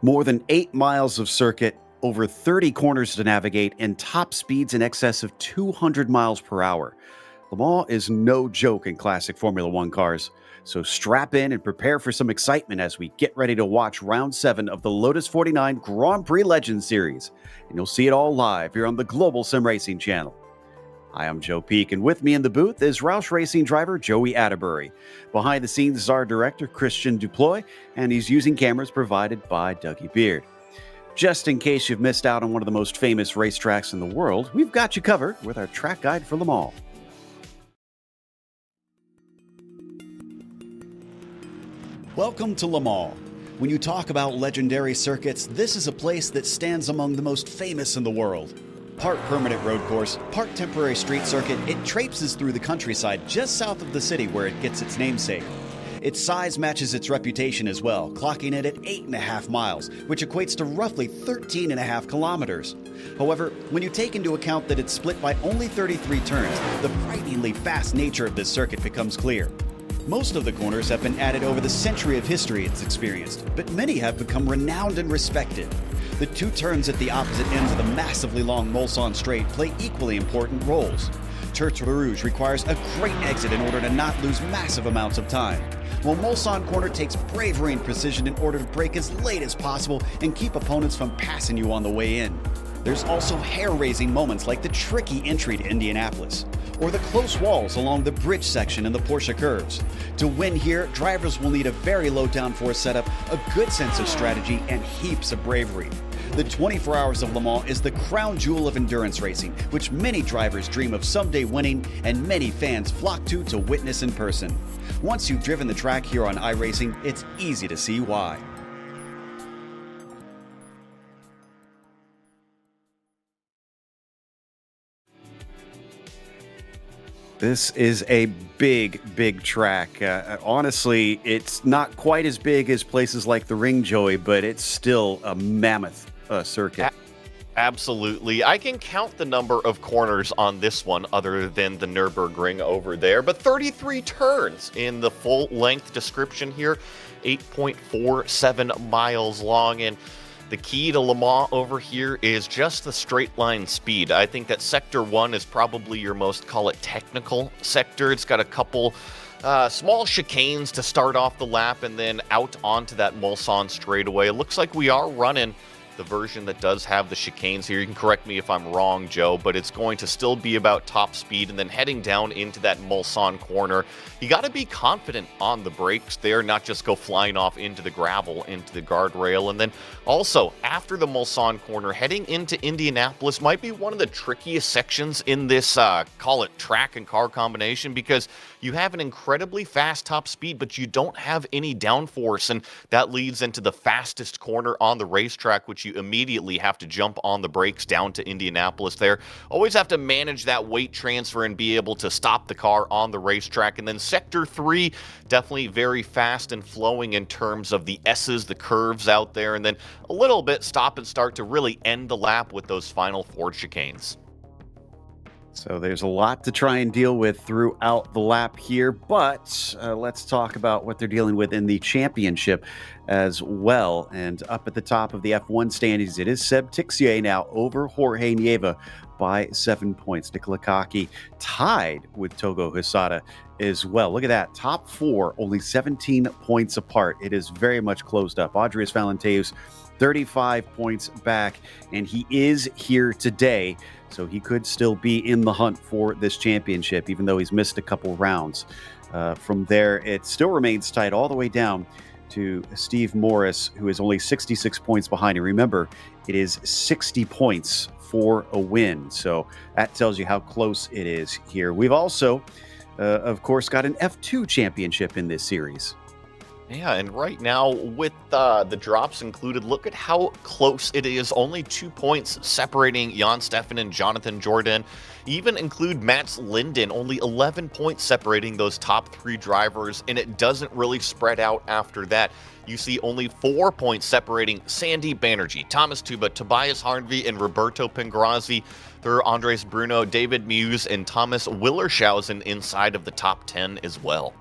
More than 8 miles of circuit, over 30 corners to navigate, and top speeds in excess of 200 miles per hour. Le Mans is no joke in classic Formula One cars, so strap in and prepare for some excitement as we get ready to watch Round 7 of the Lotus 49 Grand Prix Legends Series. And you'll see it all live here on the Global Sim Racing channel. Hi, I'm Joe Peak, and with me in the booth is Roush Racing driver Joey Atterbury. Behind the scenes is our director, Christian Duploy, and he's using cameras provided by Dougie Beard. Just in case you've missed out on one of the most famous racetracks in the world, we've got you covered with our track guide for Le Mans. Welcome to Le Mans. When you talk about legendary circuits, this is a place that stands among the most famous in the world. Part permanent road course, part temporary street circuit, it traipses through the countryside just south of the city where it gets its namesake. Its size matches its reputation as well, clocking it at 8.5 miles, which equates to roughly 13.5 kilometers. However, when you take into account that it's split by only 33 turns, the frighteningly fast nature of this circuit becomes clear. Most of the corners have been added over the century of history it's experienced, but many have become renowned and respected. The two turns at the opposite ends of the massively long Mulsanne Straight play equally important roles. Tertre Rouge requires a great exit in order to not lose massive amounts of time, while Mulsanne Corner takes bravery and precision in order to brake as late as possible and keep opponents from passing you on the way in. There's also hair-raising moments like the tricky entry to Indianapolis, or the close walls along the bridge section in the Porsche curves. To win here, drivers will need a very low downforce setup, a good sense of strategy, and heaps of bravery. The 24 Hours of Le Mans is the crown jewel of endurance racing, which many drivers dream of someday winning and many fans flock to witness in person. Once you've driven the track here on iRacing, it's easy to see why. This is a big track. Honestly, it's not quite as big as places like the Ring, Joey, but it's still a mammoth circuit. Absolutely. I can count the number of corners on this one other than the Nürburgring over there, but 33 turns in the full-length description here, 8.47 miles long, and the key to Le Mans over here is just the straight line speed. I think that Sector 1 is probably your most, call it, technical sector. It's got a couple small chicanes to start off the lap and then out onto that Mulsanne straightaway. It looks like we are running the version that does have the chicanes here. You can correct me if I'm wrong, Joe, but it's going to still be about top speed and then heading down into that Mulsanne corner. You got to be confident on the brakes there, not just go flying off into the gravel, into the guardrail. And then also, after the Mulsanne corner, heading into Indianapolis might be one of the trickiest sections in this, call it track and car combination, because you have an incredibly fast top speed, but you don't have any downforce, and that leads into the fastest corner on the racetrack, which you immediately have to jump on the brakes down to Indianapolis there. Always have to manage that weight transfer and be able to stop the car on the racetrack. And then Sector 3, definitely very fast and flowing in terms of the S's, the curves out there, and then a little bit stop and start to really end the lap with those final 4 chicanes. So there's a lot to try and deal with throughout the lap here, but let's talk about what they're dealing with in the championship as well. And up at the top of the F1 standings, it is Seb Tixier now over Jorge Nieva by 7 points. Nicola Kaki tied with Togo Hisada as well. Look at that. Top 4, only 17 points apart. It is very much closed up. Andreas Valenteus, 35 points back, and he is here today. So he could still be in the hunt for this championship, even though he's missed a couple rounds. From there, it still remains tight all the way down to Steve Morris, who is only 66 points behind. And remember, it is 60 points for a win. So that tells you how close it is here. We've also, of course, got an F2 championship in this series. Yeah, and right now, with the drops included, look at how close it is. Only 2 points separating Jan Steffen and Jonathan Jordan. Even include Mats Linden, only 11 points separating those top 3 drivers, and it doesn't really spread out after that. You see only 4 points separating Sandy Banerjee, Thomas Tuba, Tobias Harnvey, and Roberto Pingrazzi. There are Andres Bruno, David Muse, and Thomas Willershausen inside of the top 10 as well.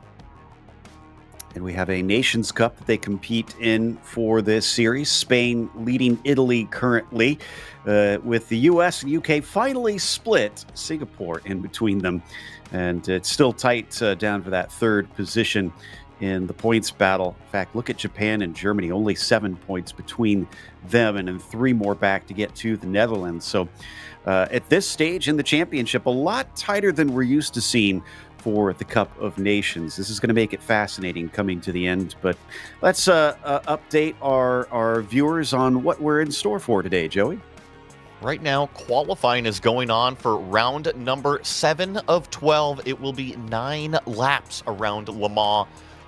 And we have a Nations Cup that they compete in for this series. Spain leading Italy currently, with the U.S. and U.K. finally split, Singapore in between them. And it's still tight down for that third position in the points battle. In fact, look at Japan and Germany, only 7 points between them, and then 3 more back to get to the Netherlands. So at this stage in the championship, a lot tighter than we're used to seeing for the Cup of Nations. This is going to make it fascinating coming to the end, but let's update our viewers on what we're in store for today, Joey. Right now, qualifying is going on for round number 7 of 12. It will be 9 laps around Le Mans.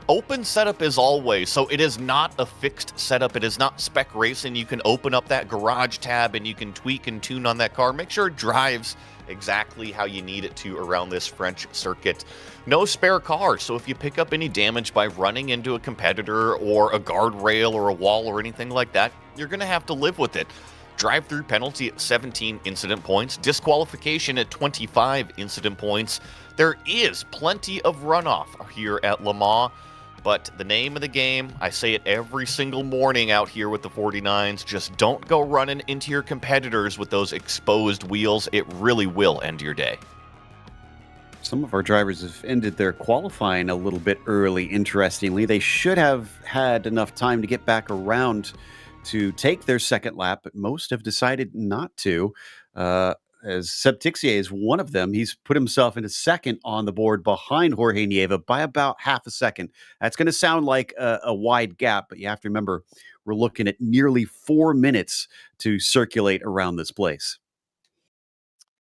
Open setup as always, so it is not a fixed setup. It is not spec racing. You can open up that garage tab and you can tweak and tune on that car. Make sure it drives exactly how you need it to around this French circuit. No spare cars, so if you pick up any damage by running into a competitor or a guardrail or a wall or anything like that, you're going to have to live with it. Drive-through penalty at 17 incident points, disqualification at 25 incident points. There is plenty of runoff here at Le Mans, but the name of the game, I say it every single morning out here with the 49s, just don't go running into your competitors with those exposed wheels. It really will end your day. Some of our drivers have ended their qualifying a little bit early, interestingly. They should have had enough time to get back around to take their second lap, but most have decided not to. As Seb Tixier is one of them. He's put himself into second on the board behind Jorge Nieva by about half a second. That's going to sound like a wide gap, but you have to remember we're looking at nearly 4 minutes to circulate around this place.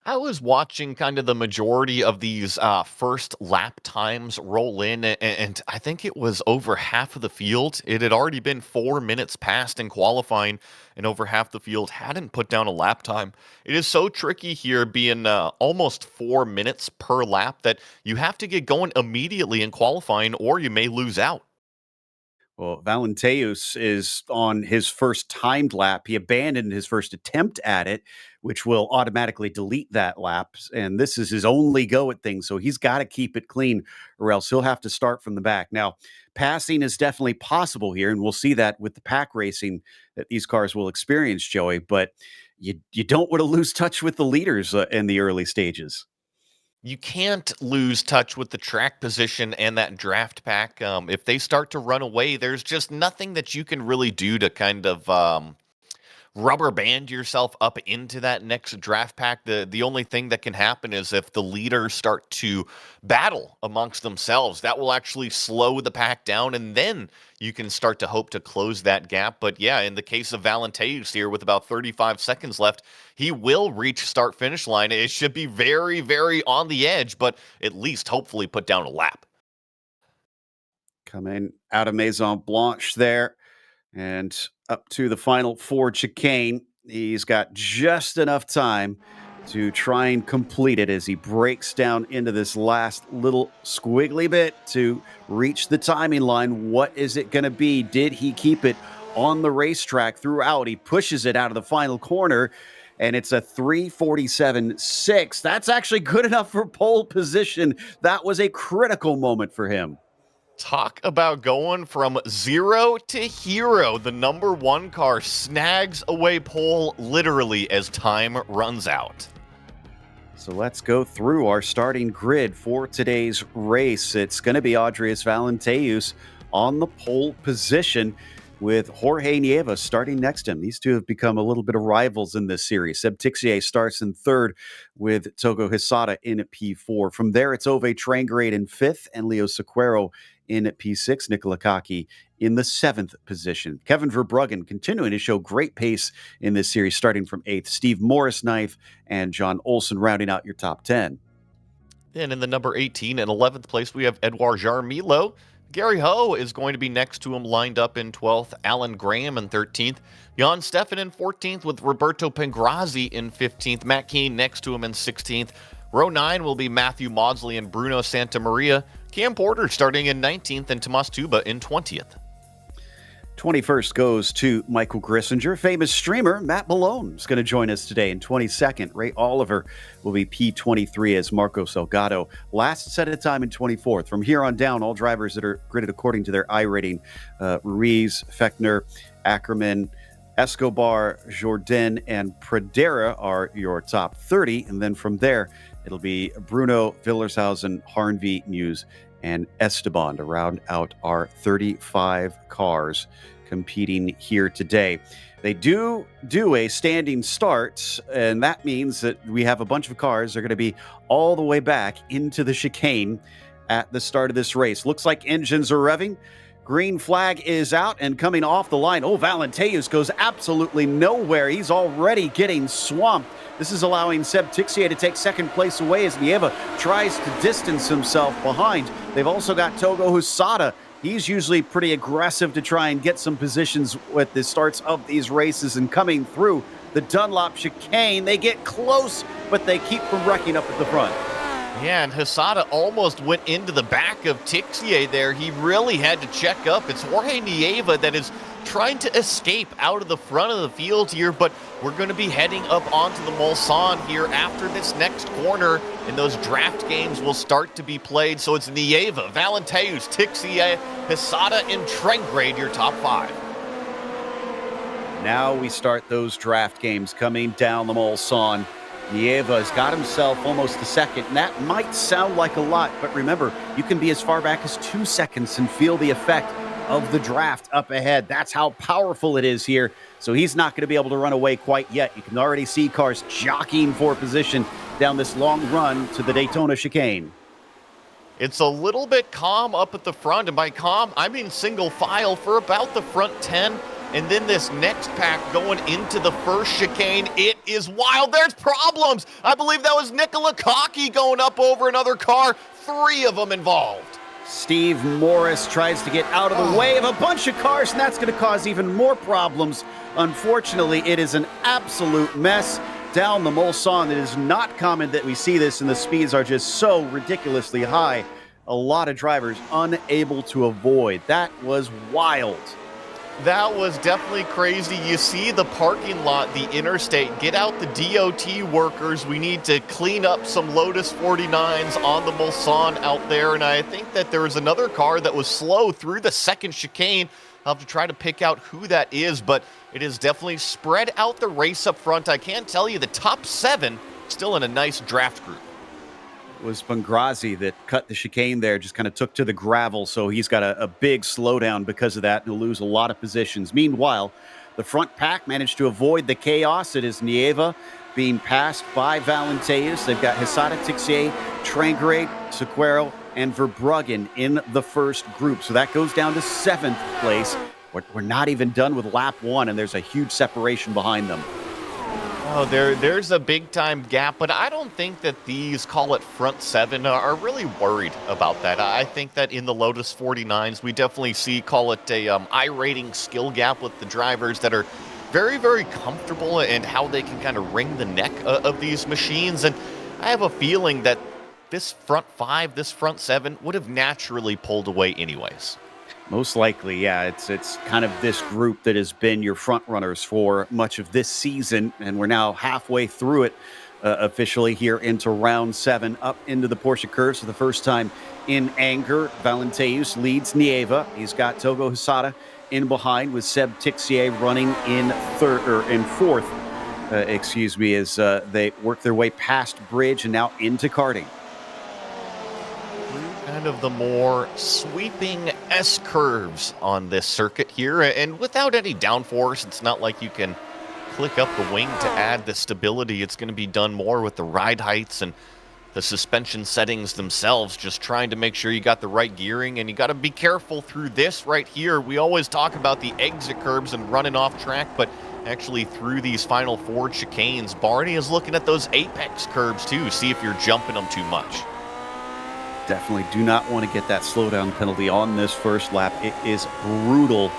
I was watching kind of the majority of these first lap times roll in, and I think it was over half of the field. It had already been 4 minutes past in qualifying, and over half the field hadn't put down a lap time. It is so tricky here, being almost 4 minutes per lap, that you have to get going immediately in qualifying, or you may lose out. Well, Valenteus is on his first timed lap. He abandoned his first attempt at it, which will automatically delete that lap. And this is his only go at things. So he's got to keep it clean or else he'll have to start from the back. Now, passing is definitely possible here. And we'll see that with the pack racing that these cars will experience, Joey. But you don't want to lose touch with the leaders in the early stages. You can't lose touch with the track position and that draft pack. If they start to run away, there's just nothing that you can really do to kind of rubber band yourself up into that next draft pack. The only thing that can happen is if the leaders start to battle amongst themselves, that will actually slow the pack down, and then you can start to hope to close that gap. But yeah, in the case of Valenteus here with about 35 seconds left, he will reach start-finish line. It should be very, very on the edge, but at least hopefully put down a lap. Coming out of Maison Blanche there. And up to the final Ford chicane. He's got just enough time to try and complete it as he breaks down into this last little squiggly bit to reach the timing line. What is it going to be? Did he keep it on the racetrack throughout? He pushes it out of the final corner, and it's a 3:47.6. That's actually good enough for pole position. That was a critical moment for him. Talk about going from zero to hero. The number 1 car snags away pole literally as time runs out. So let's go through our starting grid for today's race. It's going to be Andreas Valenteus on the pole position with Jorge Nieva starting next to him. These two have become a little bit of rivals in this series. Seb Tixier starts in third with Togo Hisada in at P4. From there, it's Ove Trangrade in fifth and Leo Sequeiro in at P6. Nicola Kaki in the 7th position. Kevin Verbruggen continuing to show great pace in this series, starting from 8th. Steve Morris 9th, and John Olsen rounding out your top 10. Then in the number 18 and 11th place, we have Edouard Jarmilo. Gary Ho is going to be next to him, lined up in 12th. Alan Graham in 13th. Jan Steffen in 14th, with Roberto Pengrazzi in 15th. Matt Keane next to him in 16th. Row 9 will be Matthew Maudsley and Bruno Santamaria. Cam Porter starting in 19th, and Tomas Tuba in 20th. 21st goes to Michael Grissinger. Famous streamer Matt Malone is going to join us today in 22nd. Ray Oliver will be P23 as Marco Salgado. Last set of time in 24th. From here on down, all drivers that are gridded according to their iRating. Ruiz, Fechner, Ackerman, Escobar, Jourdain, and Pradera are your top 30. And then from there, it'll be Bruno, Villershausen, Harnvey, Muse, and Esteban to round out our 35 cars competing here today. They do a standing start, and that means that we have a bunch of cars that are going to be all the way back into the chicane at the start of this race. Looks like engines are revving. Green flag is out and coming off the line. Oh, Valenteus goes absolutely nowhere. He's already getting swamped. This is allowing Seb Tixier to take second place away as Nieva tries to distance himself behind. They've also got Togo Husada. He's usually pretty aggressive to try and get some positions with the starts of these races, and coming through the Dunlop chicane. They get close, but they keep from wrecking up at the front. Yeah, and Husada almost went into the back of Tixier there. He really had to check up. It's Jorge Nieva that is trying to escape out of the front of the field here, but we're going to be heading up onto the Mulsanne here after this next corner, and those draft games will start to be played. So it's Nieva, Valenteus, Tixier, Husada, and Trengrade, your top 5. Now we start those draft games coming down the Mulsanne. Nieva has got himself almost a second, and that might sound like a lot, but remember, you can be as far back as 2 seconds and feel the effect of the draft up ahead. That's how powerful it is here. So he's not going to be able to run away quite yet. You can already see cars jockeying for position down this long run to the Daytona chicane. It's a little bit calm up at the front, and by calm, I mean single file for about the front 10. And then this next pack going into the first chicane, it is wild. There's problems. I believe that was Nicola Cocky going up over another car. 3 of them involved. Steve Morris tries to get out of the way of a bunch of cars, and that's going to cause even more problems. Unfortunately, it is an absolute mess down the Mulsanne. It is not common that we see this, and the speeds are just so ridiculously high. A lot of drivers unable to avoid. That was wild. That was definitely crazy. You see the parking lot, the interstate, get out the DOT workers. We need to clean up some Lotus 49s on the Mulsanne out there. And I think that there was another car that was slow through the second chicane. I'll have to try to pick out who that is, but it is definitely spread out the race up front. I can't tell you, the top 7 still in a nice draft group. It was Pangrazi that cut the chicane there, just kind of took to the gravel, so he's got a big slowdown because of that, and he'll lose a lot of positions. Meanwhile, the front pack managed to avoid the chaos. It is Nieva being passed by Valenteus. They've got Husada, Tixier, Trengrade, Sequeiro, and Verbruggen in the first group. So that goes down to 7th place. We're not even done with lap 1, and there's a huge separation behind them. Oh, there's a big-time gap, but I don't think that these, call it front 7, are really worried about that. I think that in the Lotus 49s, we definitely see, call it a iRating skill gap with the drivers that are very, very comfortable in how they can kind of wring the neck of these machines. And I have a feeling that this front 5, this front 7 would have naturally pulled away anyways. Most likely, yeah. It's kind of this group that has been your front runners for much of this season, and we're now halfway through it officially here into round 7, up into the Porsche curves for the first time in anger. Valenteus leads Nieva. He's got Togo Husada in behind with Seb Tixier running in 4th. As they work their way past Bridge and now into karting. Kind of the more sweeping S-curves on this circuit here, and without any downforce. It's not like you can click up the wing to add the stability. It's going to be done more with the ride heights and the suspension settings themselves, just trying to make sure you got the right gearing, and you got to be careful through this right here. We always talk about the exit curbs and running off track, but actually through these final 4 chicanes, Barney is looking at those apex curbs too, see if you're jumping them too much. Definitely do not want to get that slowdown penalty on this first lap. It is brutal.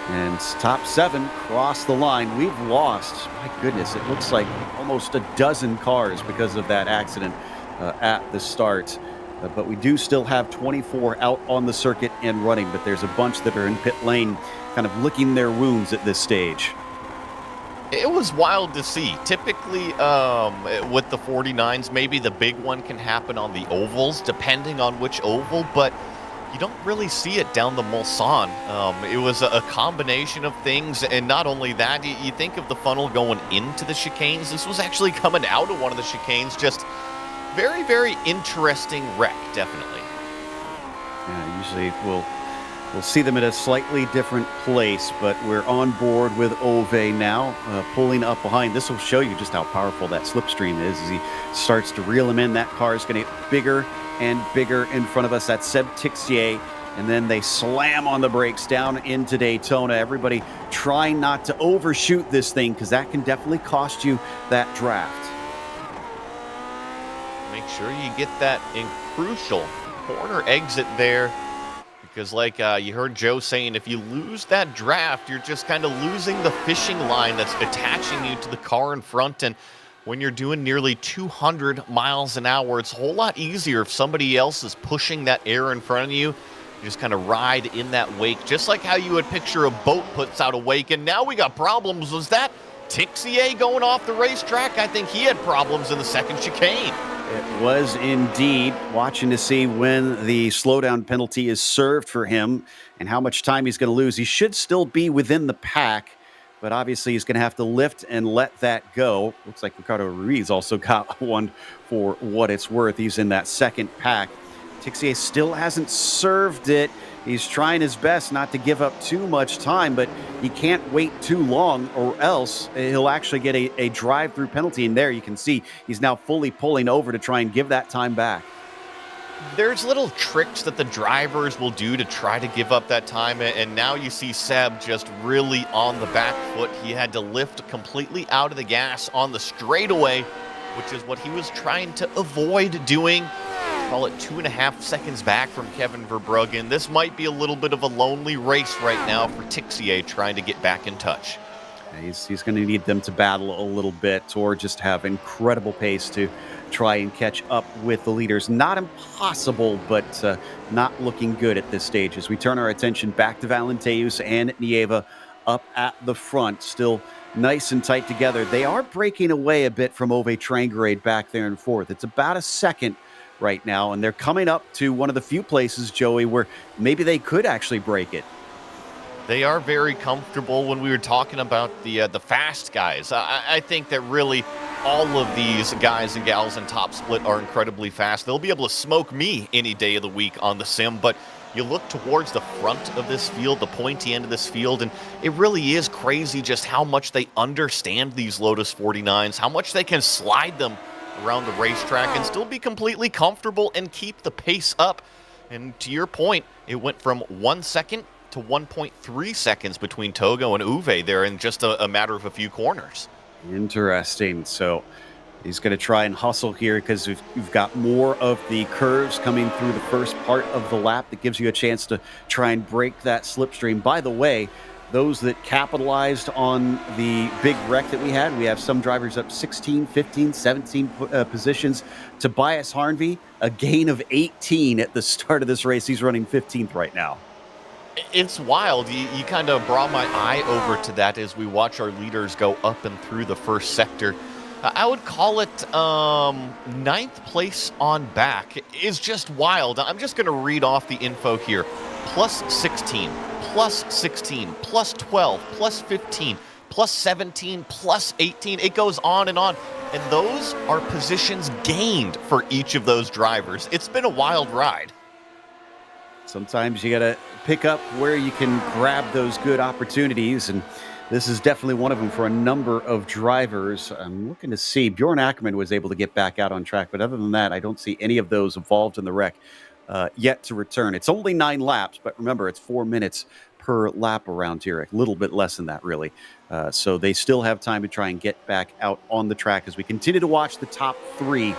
And top 7 cross the line. We've lost, my goodness, it looks like almost a dozen cars because of that accident at the start. But we do still have 24 out on the circuit and running, but there's a bunch that are in pit lane kind of licking their wounds at this stage. It was wild to see. Typically, with the 49s, maybe the big one can happen on the ovals, depending on which oval, but you don't really see it down the Mulsanne. It was a combination of things, and not only that, you think of the funnel going into the chicanes. This was actually coming out of one of the chicanes. Just very, very interesting wreck, definitely. Yeah, usually we'll see them at a slightly different place, but we're on board with Ove now, pulling up behind. This will show you just how powerful that slipstream is as he starts to reel him in. That car is going to get bigger and bigger in front of us. That's Seb Tixier, and then they slam on the brakes down into Daytona. Everybody trying not to overshoot this thing because that can definitely cost you that draft. Make sure you get that in crucial corner exit there. Because like you heard Joe saying, if you lose that draft, you're just kind of losing the fishing line that's attaching you to the car in front. And when you're doing nearly 200 miles an hour, it's a whole lot easier if somebody else is pushing that air in front of you. You just kind of ride in that wake, just like how you would picture a boat puts out a wake. And now we got problems. Was that Tixier going off the racetrack? I think he had problems in the second chicane. It was indeed. Watching to see when the slowdown penalty is served for him and how much time he's going to lose. He should still be within the pack, but obviously he's going to have to lift and let that go. Looks like Ricardo Ruiz also got one for what it's worth. He's in that second pack. Tixier still hasn't served it. He's trying his best not to give up too much time, but he can't wait too long or else he'll actually get a drive-through penalty. And there you can see he's now fully pulling over to try and give that time back. There's little tricks that the drivers will do to try to give up that time, and now you see Seb just really on the back foot. He had to lift completely out of the gas on the straightaway, which is what he was trying to avoid doing. Call it 2.5 seconds back from Kevin Verbruggen. This might be a little bit of a lonely race right now for Tixier trying to get back in touch. He's going to need them to battle a little bit or just have incredible pace to try and catch up with the leaders. Not impossible, but not looking good at this stage as we turn our attention back to Valenteus and Nieva up at the front. Still nice and tight together. They are breaking away a bit from Ove Trangarade back there in fourth. It's about a second right now, and they're coming up to one of the few places, Joey, where maybe they could actually break it. They are very comfortable. When we were talking about the fast guys, I think that really all of these guys and gals in top split are incredibly fast. They'll be able to smoke me any day of the week on the sim, but you look towards the front of this field, the pointy end of this field, and it really is crazy just how much they understand these Lotus 49s, how much they can slide them around the racetrack and still be completely comfortable and keep the pace up. And to your point, it went from 1 second to 1.3 seconds between Togo and Uwe there in just a matter of a few corners. Interesting. So he's going to try and hustle here because you've got more of the curves coming through the first part of the lap that gives you a chance to try and break that slipstream. By the way, those that capitalized on the big wreck that we have some drivers up 16, 15, 17 positions. Tobias Harnvey, a gain of 18 at the start of this race. He's running 15th right now. It's wild. You kind of brought my eye over to that as we watch our leaders go up and through the first sector. I would call it ninth place on back is just wild. I'm just going to read off the info here. Plus 16. Plus 16, plus 12, plus 15, plus 17, plus 18. It goes on. And those are positions gained for each of those drivers. It's been a wild ride. Sometimes you got to pick up where you can grab those good opportunities, and this is definitely one of them for a number of drivers. I'm looking to see. Bjorn Ackerman was able to get back out on track, but other than that, I don't see any of those involved in the wreck yet to return. It's only 9 laps, but remember, it's 4 minutes per lap around here, a little bit less than that, really. So they still have time to try and get back out on the track as we continue to watch the top 3.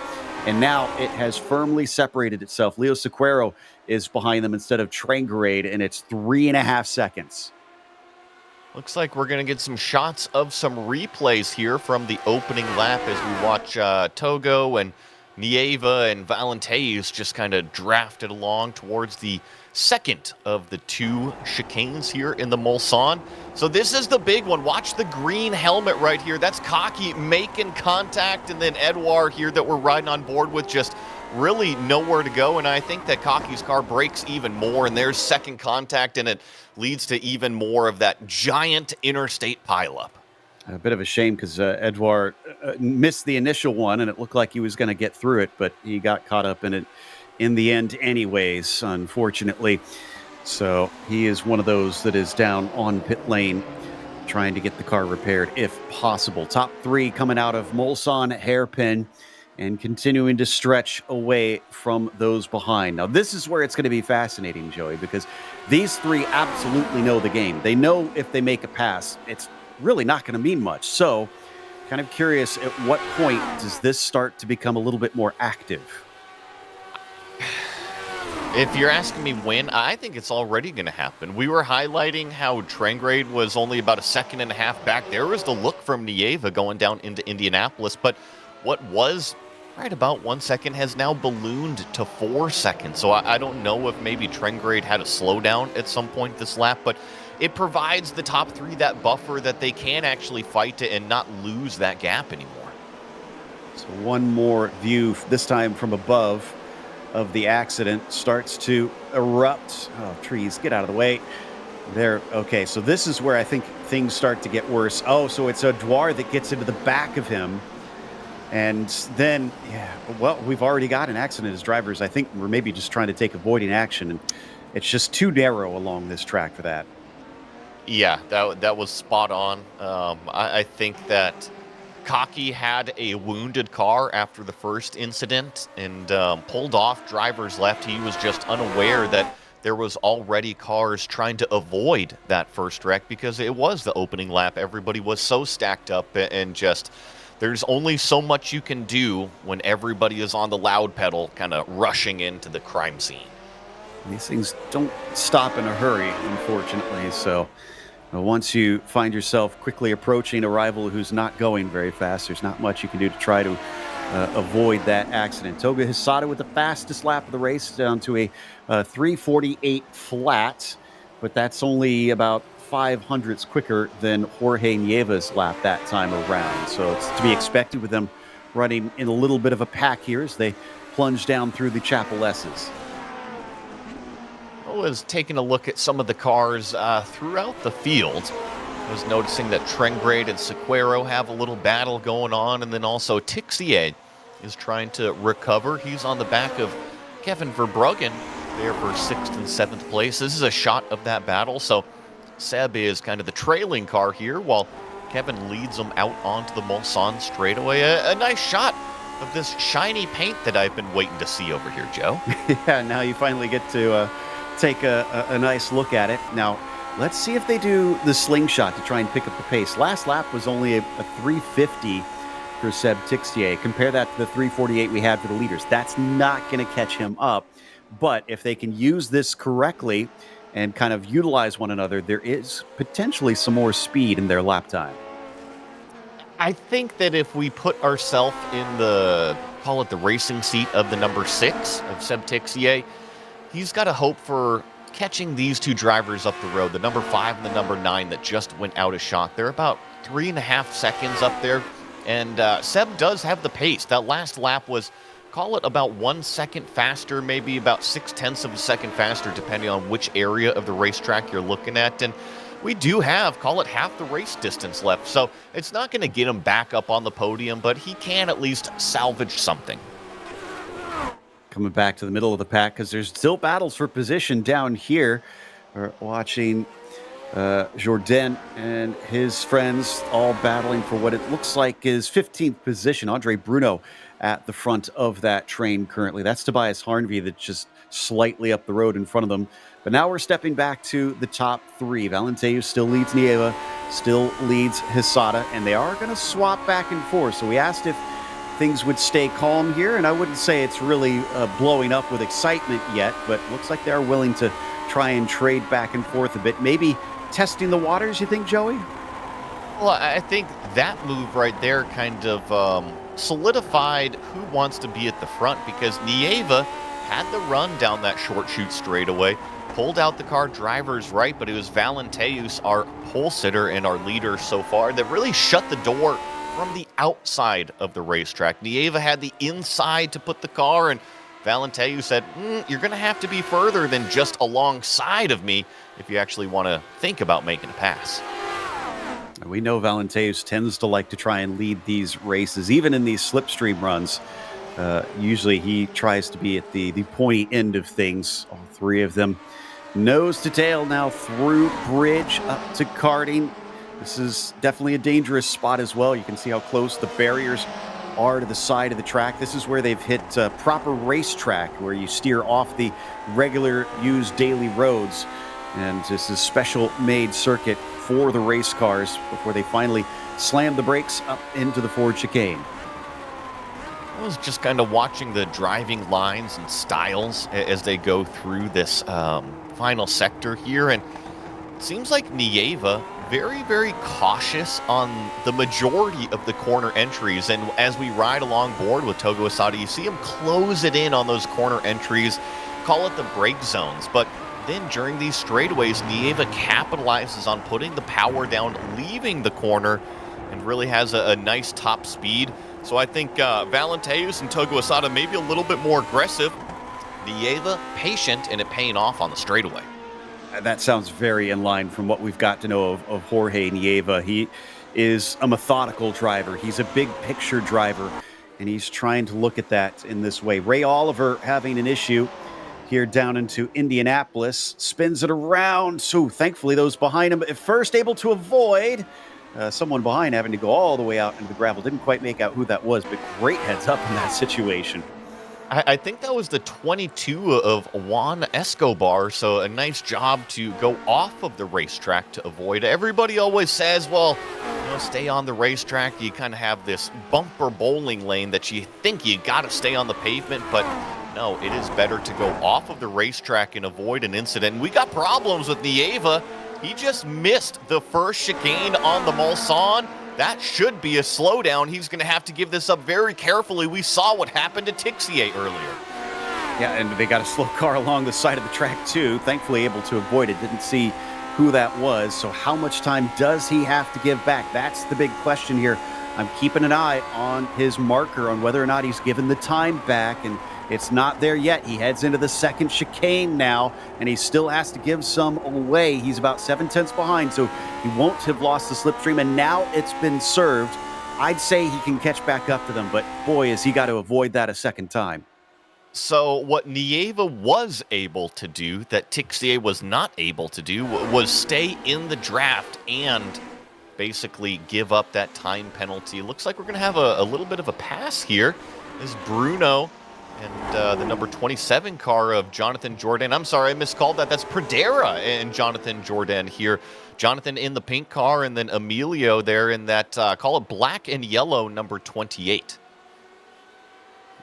And now it has firmly separated itself. Leo Sequeiro is behind them instead of Trangarade, and it's 3.5 seconds. Looks like we're going to get some shots of some replays here from the opening lap as we watch Togo and Nieva and Valenteus just kind of drafted along towards the second of the two chicanes here in the Mulsanne. So this is the big one. Watch the green helmet right here. That's Cocky making contact, and then Edouard here that we're riding on board with just really nowhere to go. And I think that Cocky's car breaks even more, and there's second contact, and it leads to even more of that giant interstate pileup. A bit of a shame because Edouard missed the initial one, and it looked like he was going to get through it, but he got caught up in it in the end anyways, unfortunately. So he is one of those that is down on pit lane trying to get the car repaired if possible. Top three coming out of Mulsanne hairpin and continuing to stretch away from those behind. Now, this is where it's going to be fascinating, Joey, because these three absolutely know the game. They know if they make a pass, it's really not going to mean much. So kind of curious, at what point does this start to become a little bit more active? If you're asking me when, I think it's already going to happen. We were highlighting how Trengrade was only about a second and a half back. There was the look from Nieva going down into Indianapolis, but what was right about 1 second has now ballooned to 4 seconds. So I don't know if maybe Trengrade had a slowdown at some point this lap, but it provides the top three that buffer that they can actually fight it and not lose that gap anymore. So one more view, this time from above, of the accident starts to erupt. Oh, trees, get out of the way. There, okay, so this is where I think things start to get worse. Oh, so it's Edouard that gets into the back of him. And then, yeah, well, we've already got an accident as drivers. I think we're maybe just trying to take avoiding action, and it's just too narrow along this track for that. Yeah, that was spot on. I think that Cocky had a wounded car after the first incident and pulled off driver's left. He was just unaware that there was already cars trying to avoid that first wreck because it was the opening lap. Everybody was so stacked up, and just there's only so much you can do when everybody is on the loud pedal kind of rushing into the crime scene. These things don't stop in a hurry, unfortunately, so once you find yourself quickly approaching a rival who's not going very fast, there's not much you can do to try to avoid that accident. Toga Hisada with the fastest lap of the race, down to a 3:48 flat, but that's only about 0.05 quicker than Jorge Nieva's lap that time around. So it's to be expected with them running in a little bit of a pack here as they plunge down through the Chapel S's. I was taking a look at some of the cars throughout the field. I was noticing that Trengrade and Sequeiro have a little battle going on, and then also Tixier is trying to recover. He's on the back of Kevin Verbruggen there for 6th and 7th place. This is a shot of that battle, so Seb is kind of the trailing car here while Kevin leads them out onto the Mulsanne straightaway. A nice shot of this shiny paint that I've been waiting to see over here, Joe. Yeah, now you finally get to take a nice look at it. Now, let's see if they do the slingshot to try and pick up the pace. Last lap was only a 350 for Seb Tixier. Compare that to the 348 we had for the leaders. That's not going to catch him up. But if they can use this correctly and kind of utilize one another, there is potentially some more speed in their lap time. I think that if we put ourselves in the, call it the racing seat of the number 6 of Seb Tixier, he's got a hope for catching these two drivers up the road, the number 5 and the number 9 that just went out of shot. They're about 3.5 seconds up there, and Seb does have the pace. That last lap was, call it about 1 second faster, maybe about 0.6 of a second faster, depending on which area of the racetrack you're looking at. And we do have, call it half the race distance left. So it's not going to get him back up on the podium, but he can at least salvage something. Coming back to the middle of the pack because there's still battles for position down here. We're watching Jourdain and his friends all battling for what it looks like is 15th position. Andre Bruno at the front of that train currently. That's Tobias Harnvey that's just slightly up the road in front of them. But now we're stepping back to the top three. Valenteus still leads Nieva, still leads Hisada, and they are going to swap back and forth. So we asked if things would stay calm here, and I wouldn't say it's really blowing up with excitement yet, but looks like they are willing to try and trade back and forth a bit. Maybe testing the waters, you think, Joey? Well, I think that move right there kind of solidified who wants to be at the front, because Nieva had the run down that short chute straightaway, pulled out the car driver's right, but it was Valenteus, our pole sitter and our leader so far, that really shut the door from the outside of the racetrack. Nieva had the inside to put the car, and Valenteus said, you're going to have to be further than just alongside of me if you actually want to think about making a pass. We know Valenteus tends to like to try and lead these races, even in these slipstream runs. Usually he tries to be at the pointy end of things, all three of them. Nose to tail now through bridge up to karting. This is definitely a dangerous spot as well. You can see how close the barriers are to the side of the track. This is where they've hit proper racetrack, where you steer off the regular used daily roads. And this is special made circuit for the race cars before they finally slam the brakes up into the Ford chicane. I was just kind of watching the driving lines and styles as they go through this final sector here, and it seems like Nieva very, very cautious on the majority of the corner entries. And as we ride along board with Togo Asada, you see him close it in on those corner entries, call it the brake zones. But then during these straightaways, Nieva capitalizes on putting the power down, leaving the corner, and really has a nice top speed. So I think Valenteus and Togo Asada maybe a little bit more aggressive. Nieva patient, and it paying off on the straightaway. That sounds very in line from what we've got to know of Jorge Nieva. He is a methodical driver. He's a big picture driver, and he's trying to look at that in this way. Ray Oliver having an issue here down into Indianapolis, spins it around. So thankfully those behind him at first able to avoid someone behind having to go all the way out into the gravel. Didn't quite make out who that was, but great heads up in that situation. I think that was the 22 of Juan Escobar, so a nice job to go off of the racetrack to avoid. Everybody always says, well, stay on the racetrack. You kind of have this bumper bowling lane that you think you got to stay on the pavement, but no, it is better to go off of the racetrack and avoid an incident. And we got problems with Nieva. He just missed the first chicane on the Mulsanne. That should be a slowdown. He's going to have to give this up very carefully. We saw what happened to Tixier earlier. Yeah, and they got a slow car along the side of the track, too. Thankfully able to avoid it. Didn't see who that was. So how much time does he have to give back? That's the big question here. I'm keeping an eye on his marker on whether or not he's given the time back, and it's not there yet. He heads into the second chicane now, and he still has to give some away. He's about 7/10 behind, so he won't have lost the slipstream, and now it's been served. I'd say he can catch back up to them, but boy, has he got to avoid that a second time. So what Nieva was able to do that Tixier was not able to do was stay in the draft and basically give up that time penalty. Looks like we're going to have a little bit of a pass here. This is Bruno and the number 27 car of Jonathan Jourdain. I'm sorry, I miscalled that. That's Pradera and Jonathan Jourdain here. Jonathan in the pink car, and then Emilio there in that, call it black and yellow, number 28.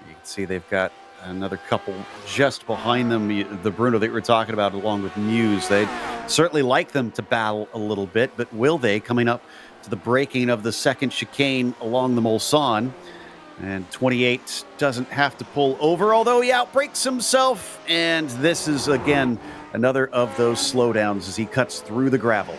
You can see they've got another couple just behind them, the Bruno that we were talking about, along with Muse. They'd certainly like them to battle a little bit, but will they, coming up to the breaking of the second chicane along the Mulsanne? And 28 doesn't have to pull over, although he outbrakes himself. And this is, again, another of those slowdowns as he cuts through the gravel.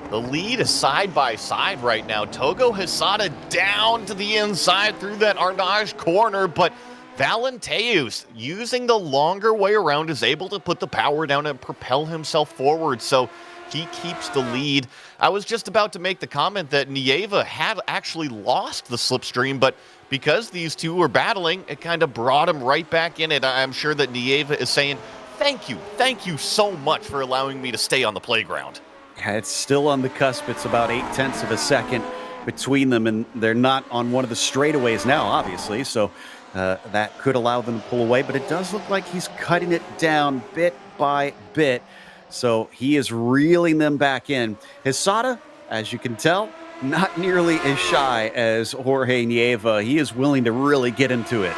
The lead is side by side right now. Togo Asada down to the inside through that Arnage corner, but Valenteus, using the longer way around, is able to put the power down and propel himself forward. So he keeps the lead. I was just about to make the comment that Nieva had actually lost the slipstream, but because these two were battling, it kind of brought him right back in it. I'm sure that Nieva is saying, thank you so much for allowing me to stay on the playground. Yeah, it's still on the cusp. It's about 0.8 of a second between them, and they're not on one of the straightaways now, obviously, so that could allow them to pull away, but it does look like he's cutting it down bit by bit. So he is reeling them back in. Asada, as you can tell, not nearly as shy as Jorge Nieva. He is willing to really get into it.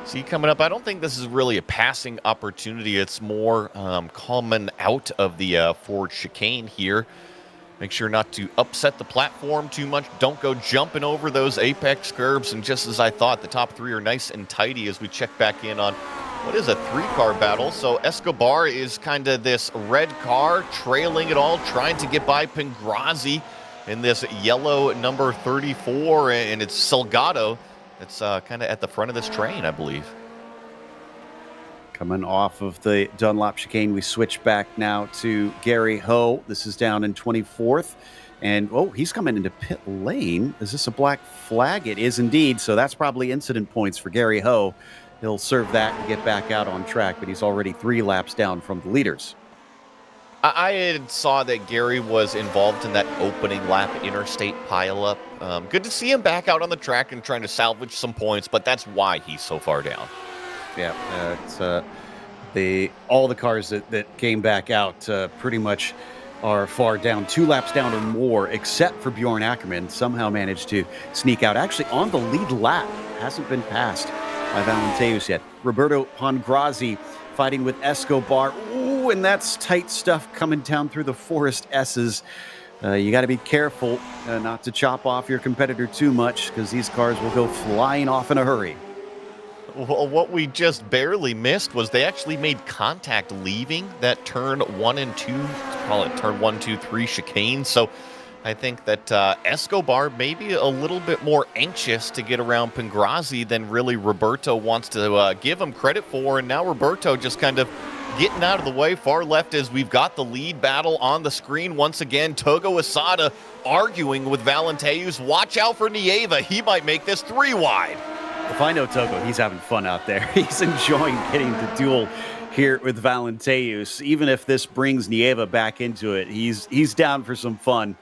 See, coming up, I don't think this is really a passing opportunity. It's more coming out of the Ford chicane here. Make sure not to upset the platform too much. Don't go jumping over those apex curbs. And just as I thought, the top three are nice and tidy as we check back in on what is a 3-car battle. So Escobar is kind of this red car trailing it all, trying to get by Pengrazi in this yellow number 34. And it's Salgado that's kind of at the front of this train, I believe. Coming off of the Dunlop chicane, we switch back now to Gary Ho. This is down in 24th. And, oh, he's coming into pit lane. Is this a black flag? It is indeed. So that's probably incident points for Gary Ho. He'll serve that and get back out on track, but he's already 3 laps down from the leaders. I saw that Gary was involved in that opening lap interstate pileup. Good to see him back out on the track and trying to salvage some points, but that's why he's so far down. Yeah, it's all the cars that came back out pretty much are far down, 2 laps down or more, except for Bjorn Ackerman. Somehow managed to sneak out. Actually, on the lead lap, hasn't been passed by Valenteus yet. Roberto Pongrazi fighting with Escobar. Ooh, and that's tight stuff coming down through the Forest S's. You got to be careful not to chop off your competitor too much, because these cars will go flying off in a hurry. Well, what we just barely missed was they actually made contact leaving that turn 1 and 2, call it turn 1, 2, 3 chicane. So I think that Escobar may be a little bit more anxious to get around Pengrazi than really Roberto wants to give him credit for. And now Roberto just kind of getting out of the way, far left, as we've got the lead battle on the screen once again. Togo Asada arguing with Valenteus. Watch out for Nieva. He might make this 3 wide. If I know Togo, he's having fun out there. He's enjoying getting the duel here with Valenteus. Even if this brings Nieva back into it, he's down for some fun.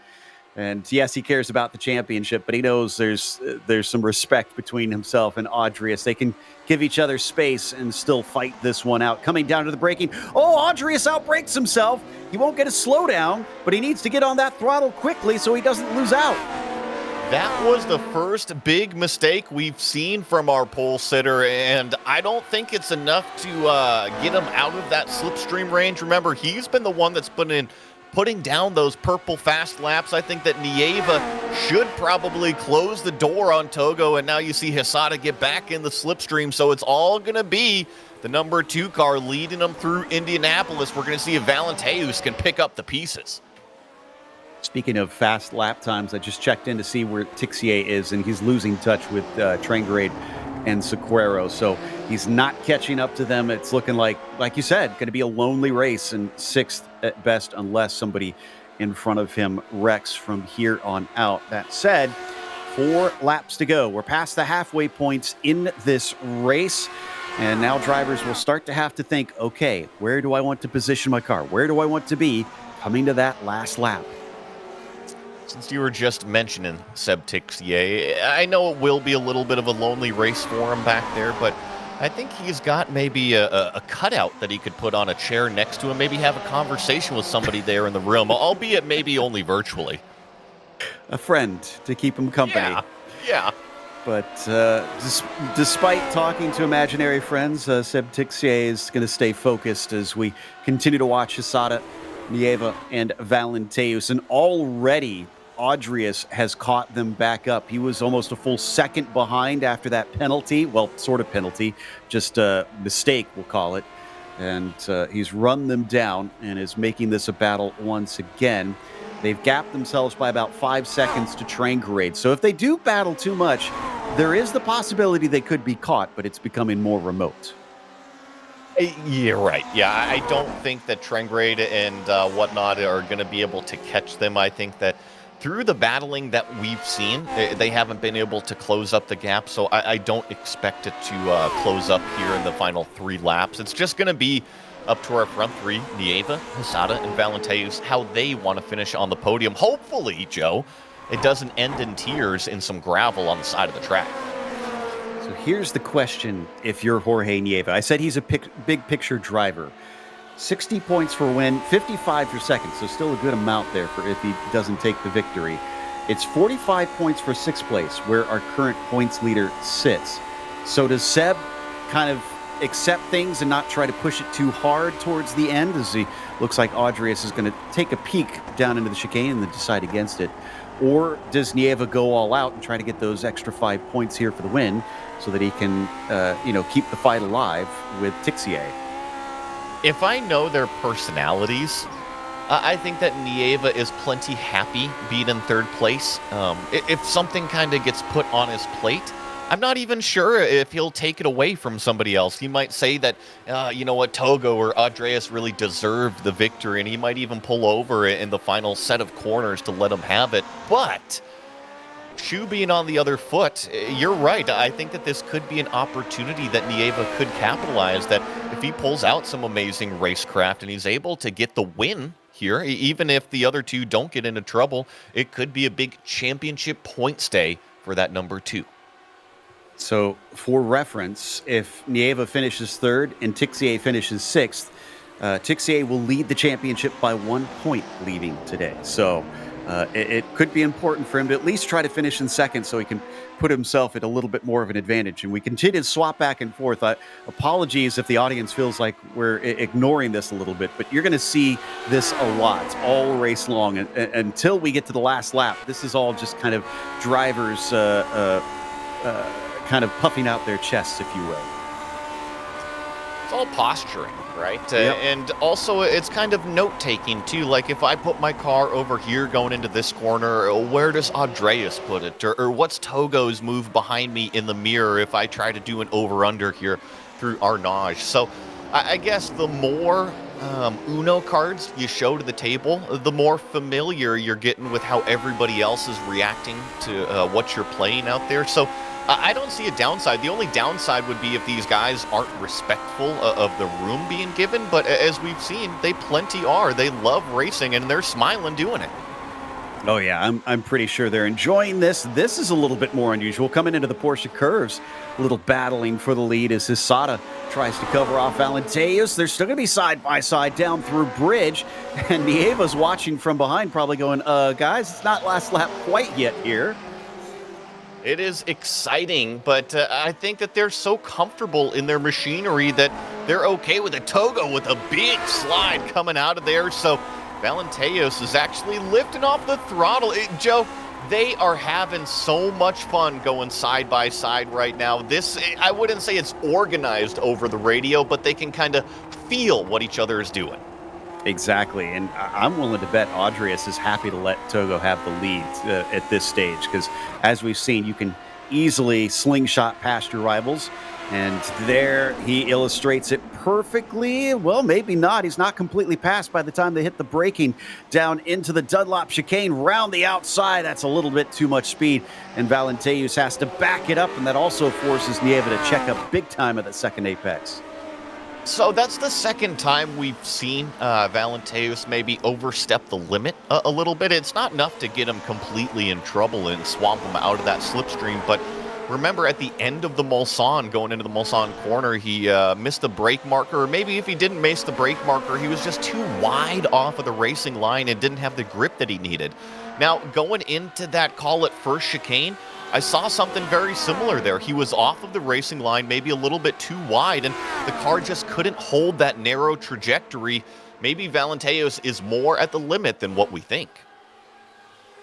And yes, he cares about the championship, but he knows there's some respect between himself and Audrius. They can give each other space and still fight this one out. Coming down to the braking. Oh, Audrius outbrakes himself. He won't get a slowdown, but he needs to get on that throttle quickly so he doesn't lose out. That was the first big mistake we've seen from our pole sitter, and I don't think it's enough to get him out of that slipstream range. Remember, he's been the one that's putting down those purple fast laps. I think that Nieva should probably close the door on Togo, and now you see Hisada get back in the slipstream, so it's all going to be the number 2 car leading them through Indianapolis. We're going to see if Valenteus can pick up the pieces. Speaking of fast lap times, I just checked in to see where Tixier is, and he's losing touch with Trangrade and Sequeiro, so he's not catching up to them. It's looking like you said, going to be a lonely race, and 6th at best, unless somebody in front of him wrecks from here on out. That said, 4 laps to go. We're past the halfway points in this race, and now drivers will start to have to think, okay, where do I want to position my car? Where do I want to be coming to that last lap? Since you were just mentioning Seb Tixier, I know it will be a little bit of a lonely race for him back there, but I think he's got maybe a cutout that he could put on a chair next to him, maybe have a conversation with somebody there in the room, albeit maybe only virtually. A friend to keep him company. Yeah. But despite talking to imaginary friends, Seb Tixier is going to stay focused as we continue to watch Hisada, Nieva, and Valenteus. And already Audrius has caught them back up. He was almost a full second behind after that penalty. Well, sort of penalty, just a mistake, we'll call it. And he's run them down and is making this a battle once again. They've gapped themselves by about 5 seconds to Trangrade. So if they do battle too much, there is the possibility they could be caught, but it's becoming more remote. You're right. Yeah, I don't think that Trangrade and whatnot are going to be able to catch them. I think that through the battling that we've seen, they haven't been able to close up the gap, so I don't expect it to close up here in the final 3 laps. It's just going to be up to our front 3, Nieva, Hisada, and Valenteus, how they want to finish on the podium. Hopefully, Joe, it doesn't end in tears in some gravel on the side of the track. So here's the question if you're Jorge Nieva. I said he's a big picture driver. 60 points for win, 55 for second, so still a good amount there for if he doesn't take the victory. It's 45 points for 6th place, where our current points leader sits. So does Seb kind of accept things and not try to push it too hard towards the end, as he looks like Andreas is going to take a peek down into the chicane and then decide against it? Or does Nieva go all out and try to get those extra 5 points here for the win so that he can, keep the fight alive with Tixier? If I know their personalities, I think that Nieva is plenty happy being in third place. If something kind of gets put on his plate, I'm not even sure if he'll take it away from somebody else. He might say that, Togo or Andreas really deserved the victory, and he might even pull over in the final set of corners to let him have it. But shoe being on the other foot, you're right. I think that this could be an opportunity that Nieva could capitalize, that if he pulls out some amazing racecraft and he's able to get the win here, even if the other two don't get into trouble, it could be a big championship points day for that number 2. So, for reference, if Nieva finishes third and Tixier finishes sixth, Tixier will lead the championship by 1 point leaving today. So, it could be important for him to at least try to finish in second so he can put himself at a little bit more of an advantage. And we continue to swap back and forth. Apologies if the audience feels like we're ignoring this a little bit, but you're going to see this a lot all race long until we get to the last lap. This is all just kind of drivers kind of puffing out their chests, if you will. It's all posturing, right? Yep. And also, it's kind of note-taking, too. Like, if I put my car over here going into this corner, where does Andreas put it? Or what's Togo's move behind me in the mirror if I try to do an over-under here through Arnage? So, I guess the more Uno cards you show to the table, the more familiar you're getting with how everybody else is reacting to what you're playing out there. So, I don't see a downside. The only downside would be if these guys aren't respectful of the room being given, but as we've seen, they plenty are. They love racing, and they're smiling doing it. Oh, yeah, I'm pretty sure they're enjoying this. This is a little bit more unusual. Coming into the Porsche curves, a little battling for the lead as Hisada tries to cover off Valenteus. They're still going to be side-by-side down through bridge, and Nieva's watching from behind, probably going, guys, it's not last lap quite yet here. It is exciting, but I think that they're so comfortable in their machinery that they're okay with a Togo with a big slide coming out of there. So Valenteus is actually lifting off the throttle. Joe, they are having so much fun going side by side right now. This, I wouldn't say it's organized over the radio, but they can kind of feel what each other is doing. Exactly, and I'm willing to bet Andreas is happy to let Togo have the lead at this stage, because as we've seen, you can easily slingshot past your rivals, and there he illustrates it perfectly. Well, maybe not. He's not completely passed by the time they hit the braking down into the Dunlop chicane, round the outside. That's a little bit too much speed, and Valenteus has to back it up, and that also forces Nieva to check up big time at the second apex. So that's the second time we've seen Valenteus maybe overstep the limit a little bit. It's not enough to get him completely in trouble and swamp him out of that slipstream, but remember at the end of the Mulsanne, going into the Mulsanne corner, he missed the brake marker, or maybe if he didn't miss the brake marker, he was just too wide off of the racing line and didn't have the grip that he needed. Now, going into that call at first chicane, I saw something very similar there. He was off of the racing line, maybe a little bit too wide, and the car just couldn't hold that narrow trajectory. Maybe Valenteus is more at the limit than what we think.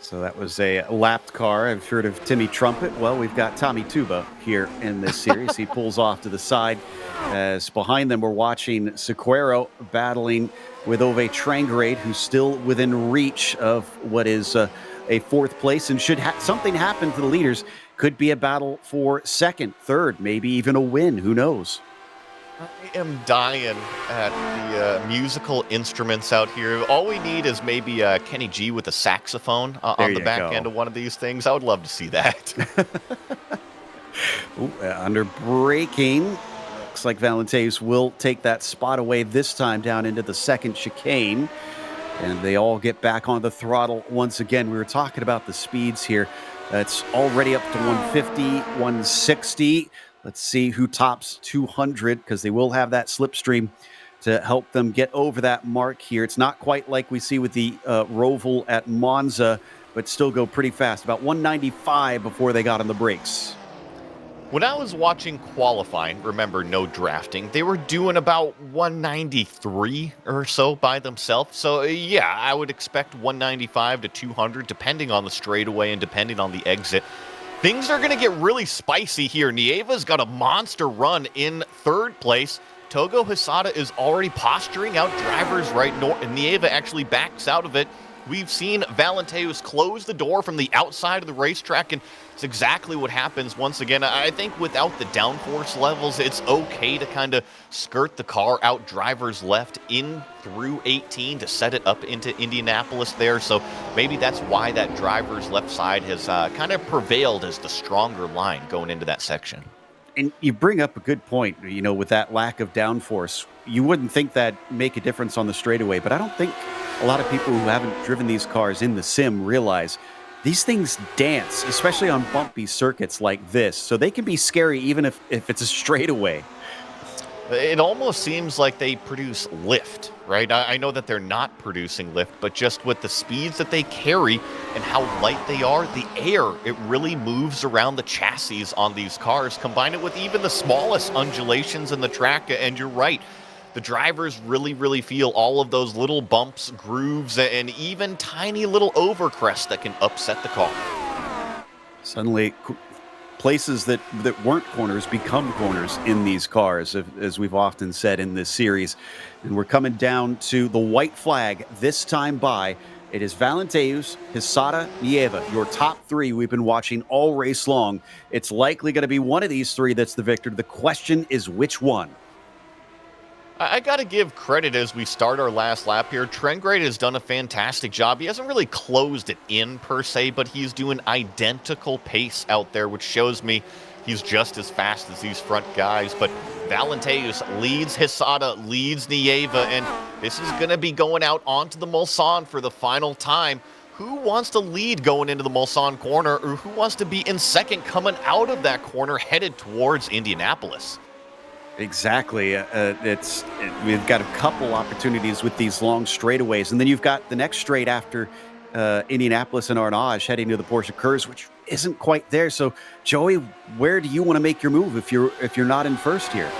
So that was a lapped car. I've heard of Timmy Trumpet. Well, we've got Tommy Tuba here in this series. He pulls off to the side as behind them we're watching Sequeiro battling with Ove Trangrade, who's still within reach of what is a fourth place, and should something happen to the leaders, could be a battle for second, third, maybe even a win. Who knows? I am dying at the musical instruments out here. All we need is maybe Kenny G with a saxophone on the back end of one of these things. I would love to see that. Ooh, under braking, looks like Valenteus will take that spot away this time down into the second chicane. And they all get back on the throttle once again. We were talking about the speeds here. It's already up to 150, 160. Let's see who tops 200, because they will have that slipstream to help them get over that mark here. It's not quite like we see with the Roval at Monza, but still go pretty fast. About 195 before they got on the brakes. When I was watching qualifying, remember no drafting, they were doing about 193 or so by themselves. So yeah, I would expect 195 to 200 depending on the straightaway and depending on the exit. Things are going to get really spicy here. Nieva's got a monster run in third place. Togo Hisada is already posturing out drivers right north, and Nieva actually backs out of it. We've seen Valenteus close the door from the outside of the racetrack, and it's exactly what happens once again. I think without the downforce levels, it's okay to kind of skirt the car out drivers left in through 18 to set it up into Indianapolis there. So maybe that's why that driver's left side has kind of prevailed as the stronger line going into that section. And you bring up a good point, with that lack of downforce. You wouldn't think that make a difference on the straightaway, but I don't think a lot of people who haven't driven these cars in the sim realize these things dance, especially on bumpy circuits like this. So they can be scary even if it's a straightaway. It almost seems like they produce lift, right? I know that they're not producing lift, but just with the speeds that they carry and how light they are, the air, it really moves around the chassis on these cars. Combine it with even the smallest undulations in the track, and you're right. The drivers really, really feel all of those little bumps, grooves, and even tiny little overcrests that can upset the car. Suddenly, places that weren't corners become corners in these cars, as we've often said in this series. And we're coming down to the white flag this time by. It is Valenteus, Hisada, Nieva, your top three we've been watching all race long. It's likely going to be one of these three that's the victor. The question is which one? I got to give credit as we start our last lap here. Trengate has done a fantastic job. He hasn't really closed it in per se, but he's doing identical pace out there, which shows me he's just as fast as these front guys. But Valenteus leads Hisada, leads Nieva, and this is going to be going out onto the Mulsanne for the final time. Who wants to lead going into the Mulsanne corner, or who wants to be in second coming out of that corner headed towards Indianapolis? Exactly. We've got a couple opportunities with these long straightaways, and then you've got the next straight after Indianapolis and Arnage heading to the Porsche Curves, which isn't quite there. So, Joey, where do you want to make your move if you're not in first here?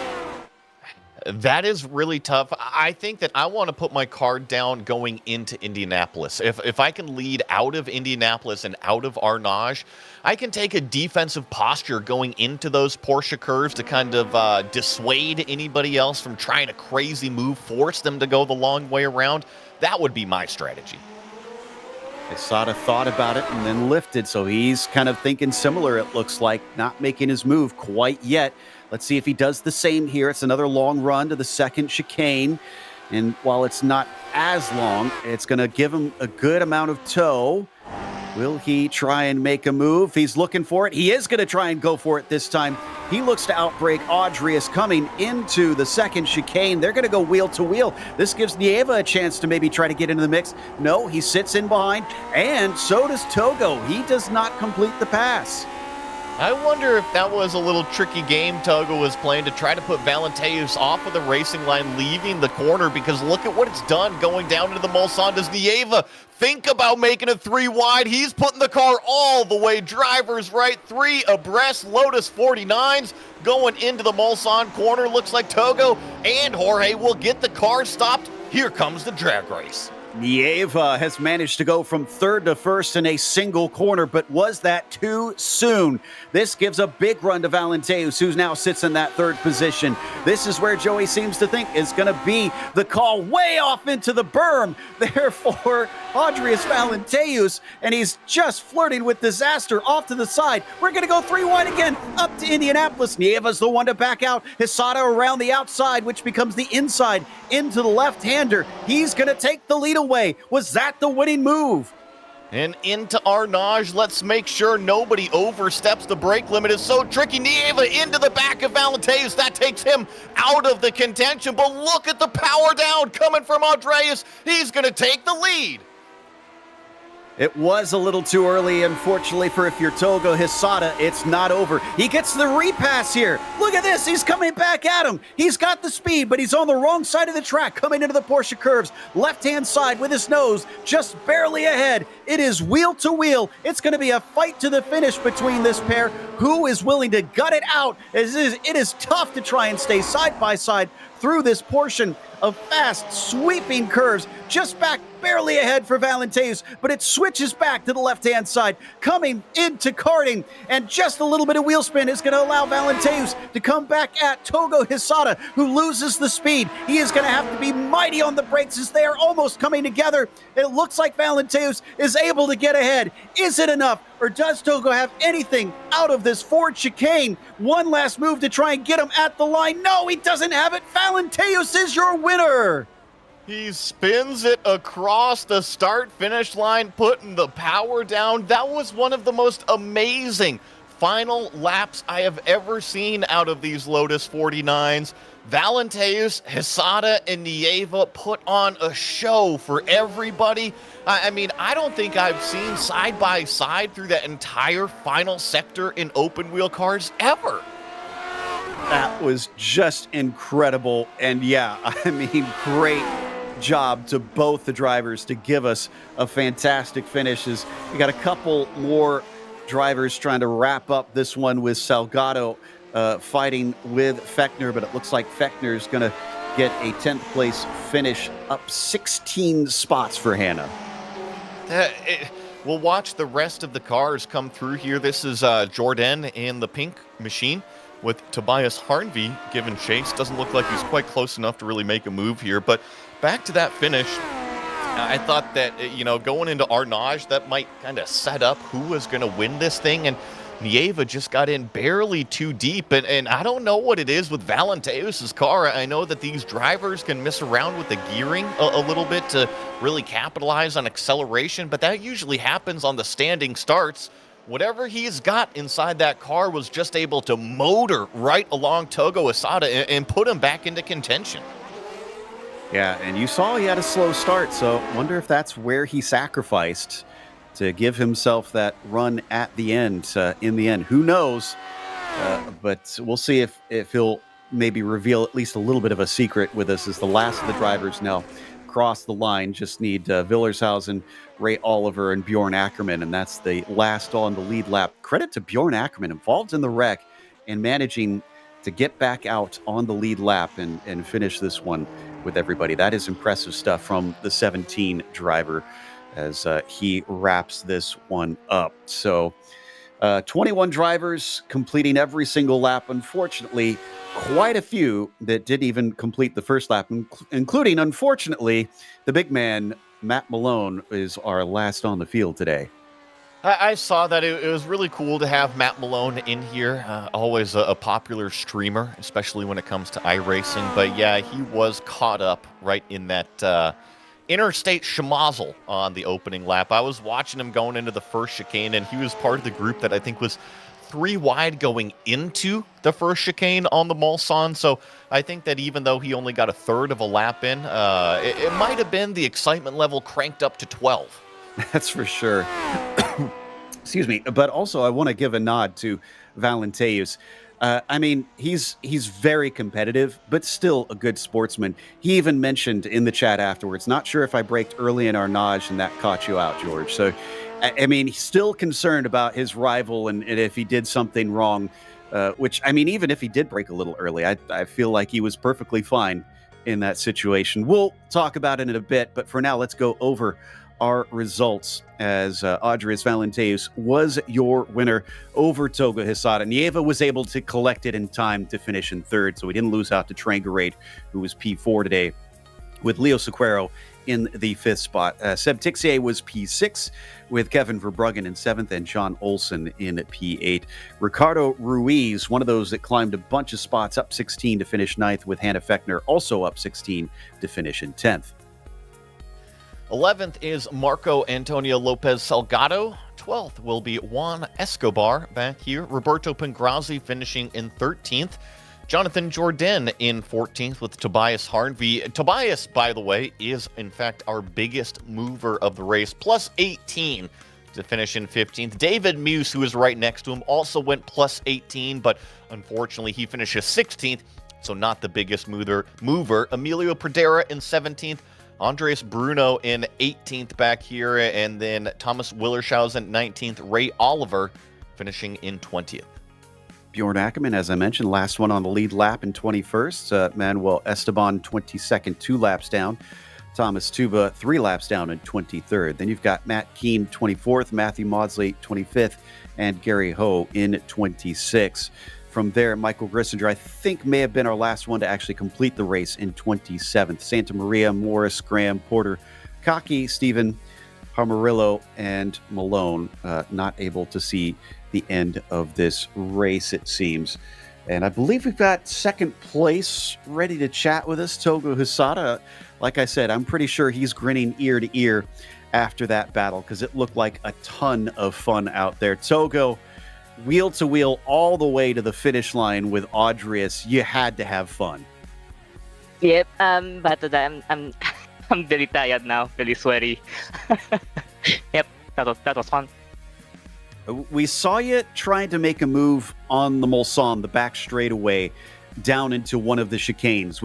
That is really tough. I think that I want to put my card down going into Indianapolis. If I can lead out of Indianapolis and out of Arnage, I can take a defensive posture going into those Porsche curves to kind of dissuade anybody else from trying a crazy move, force them to go the long way around. That would be my strategy. Hisada thought about it and then lifted, so he's kind of thinking similar, it looks like, not making his move quite yet. Let's see if he does the same here. It's another long run to the second chicane, and while it's not as long, it's going to give him a good amount of toe. Will he try and make a move? He's looking for it. He is going to try and go for it this time. He looks to outbrake Audrius coming into the second chicane. They're going to go wheel to wheel. This gives Nieva a chance to maybe try to get into the mix. No, he sits in behind, and so does Togo. He does not complete the pass. I wonder if that was a little tricky game Togo was playing to try to put Valenteus off of the racing line, leaving the corner, because look at what it's done going down into the Mulsanne. Does Nieva think about making it 3 wide? He's putting the car all the way drivers right, 3 abreast Lotus 49s going into the Mulsanne corner. Looks like Togo and Jorge will get the car stopped. Here comes the drag race. Nieva has managed to go from third to first in a single corner, but was that too soon? This gives a big run to Valenteus, who now sits in that third position. This is where Joey seems to think is going to be the call, way off into the berm there for Audrius Valenteus, and he's just flirting with disaster off to the side. We're going to go 3 wide again, up to Indianapolis. Nieva's the one to back out. Hisada around the outside, which becomes the inside into the left-hander. He's going to take the lead away. Was that the winning move? And into Arnage, let's make sure nobody oversteps the brake limit. It's so tricky. Nieva into the back of Valenteus. That takes him out of the contention. But look at the power down coming from Andreas. He's going to take the lead. It was a little too early, unfortunately, for if you're Togo Hisada, it's not over. He gets the repass here. Look at this. He's coming back at him. He's got the speed, but he's on the wrong side of the track coming into the Porsche curves. Left-hand side with his nose just barely ahead. It is wheel to wheel. It's going to be a fight to the finish between this pair. Who is willing to gut it out? It is tough to try and stay side by side through this portion of fast, sweeping curves. Just back barely ahead for Valenteus, but it switches back to the left-hand side, coming into karting, and just a little bit of wheel spin is going to allow Valenteus to come back at Togo Hisada, who loses the speed. He is going to have to be mighty on the brakes as they are almost coming together. It looks like Valenteus is able to get ahead. Is it enough, or does Togo have anything out of this Ford chicane? One last move to try and get him at the line. No, he doesn't have it. Valenteus is your winner. He spins it across the start-finish line, putting the power down. That was one of the most amazing final laps I have ever seen out of these Lotus 49s. Valenteus, Hisada, and Nieva put on a show for everybody. I mean, I don't think I've seen side-by-side through that entire final sector in open-wheel cars ever. That was just incredible. And yeah, I mean, great job to both the drivers to give us a fantastic finish. As we got a couple more drivers trying to wrap up this one with Salgado fighting with Fechner, but it looks like Fechner's going to get a 10th place finish, up 16 spots for Hannah. We'll watch the rest of the cars come through here. This is Jordan in the pink machine with Tobias Harnvey giving chase. Doesn't look like he's quite close enough to really make a move here, but back to that finish, I thought that, going into Arnage, that might kind of set up who was going to win this thing, and Nieva just got in barely too deep, and I don't know what it is with Valenteus' car. I know that these drivers can mess around with the gearing a little bit to really capitalize on acceleration, but that usually happens on the standing starts. Whatever he's got inside that car was just able to motor right along Togo Hisada and put him back into contention. Yeah, and you saw he had a slow start, so wonder if that's where he sacrificed to give himself that run at the end. In the end, who knows? But we'll see if he'll maybe reveal at least a little bit of a secret with us as the last of the drivers now cross the line. Just need Villershausen, Ray Oliver, and Bjorn Ackerman, and that's the last on the lead lap. Credit to Bjorn Ackerman, involved in the wreck and managing to get back out on the lead lap and finish this one with everybody. That is impressive stuff from the 17 driver as he wraps this one up. So 21 drivers completing every single lap. Unfortunately, quite a few that didn't even complete the first lap, including, unfortunately, the big man, Matt Malone, is our last on the field today. I saw that. It was really cool to have Matt Malone in here. Always a popular streamer, especially when it comes to iRacing. But yeah, he was caught up right in that interstate schmozzle on the opening lap. I was watching him going into the first chicane, and he was part of the group that I think was 3 wide going into the first chicane on the Mulsanne. So I think that even though he only got a third of a lap in, it might have been the excitement level cranked up to 12. That's for sure. Excuse me. But also, I want to give a nod to Valenteus. I mean, he's very competitive, but still a good sportsman. He even mentioned in the chat afterwards, not sure if I braked early in Arnage and that caught you out, George. So, I mean, he's still concerned about his rival and if he did something wrong, which, I mean, even if he did brake a little early, I feel like he was perfectly fine in that situation. We'll talk about it in a bit, but for now, let's go over our results as Audrius Valenteus was your winner over Togo Hisada. Nieva was able to collect it in time to finish in third, so he didn't lose out to Trangarade, who was P4 today, with Leo Sequeiro in the 5th spot. Seb Tixier was P6, with Kevin Verbruggen in 7th and John Olsen in P8. Ricardo Ruiz, one of those that climbed a bunch of spots, up 16 to finish 9th, with Hannah Fechner also up 16 to finish in 10th. 11th is Marco Antonio Lopez Salgado. 12th will be Juan Escobar back here. Roberto Pangrazzi finishing in 13th. Jonathan Jordan in 14th with Tobias Harnvey. Tobias, by the way, is in fact our biggest mover of the race, plus 18 to finish in 15th. David Muse, who is right next to him, also went plus 18, but unfortunately he finishes 16th, so not the biggest mover. Emilio Pradera in 17th. Andres Bruno in 18th back here, and then Thomas Willershausen 19th. Ray Oliver finishing in 20th. Bjorn Ackerman, as I mentioned, last one on the lead lap in 21st. Manuel Esteban, 22nd, 2 laps down. Thomas Tuba, 3 laps down in 23rd. Then you've got Matt Keane, 24th, Matthew Maudsley, 25th, and Gary Ho in 26th. From there, Michael Grissinger, I think, may have been our last one to actually complete the race in 27th. Santa Maria, Morris, Graham, Porter, Kaki, Stephen, Harmarillo, and Malone not able to see the end of this race, it seems. And I believe we've got second place ready to chat with us, Togo Hisada. Like I said, I'm pretty sure he's grinning ear to ear after that battle because it looked like a ton of fun out there. Togo, wheel to wheel all the way to the finish line with Audrius. You had to have fun. Yep, but I'm very tired now, very sweaty. Yep, that was fun. We saw you trying to make a move on the Mulsanne, the back straightaway, down into one of the chicanes.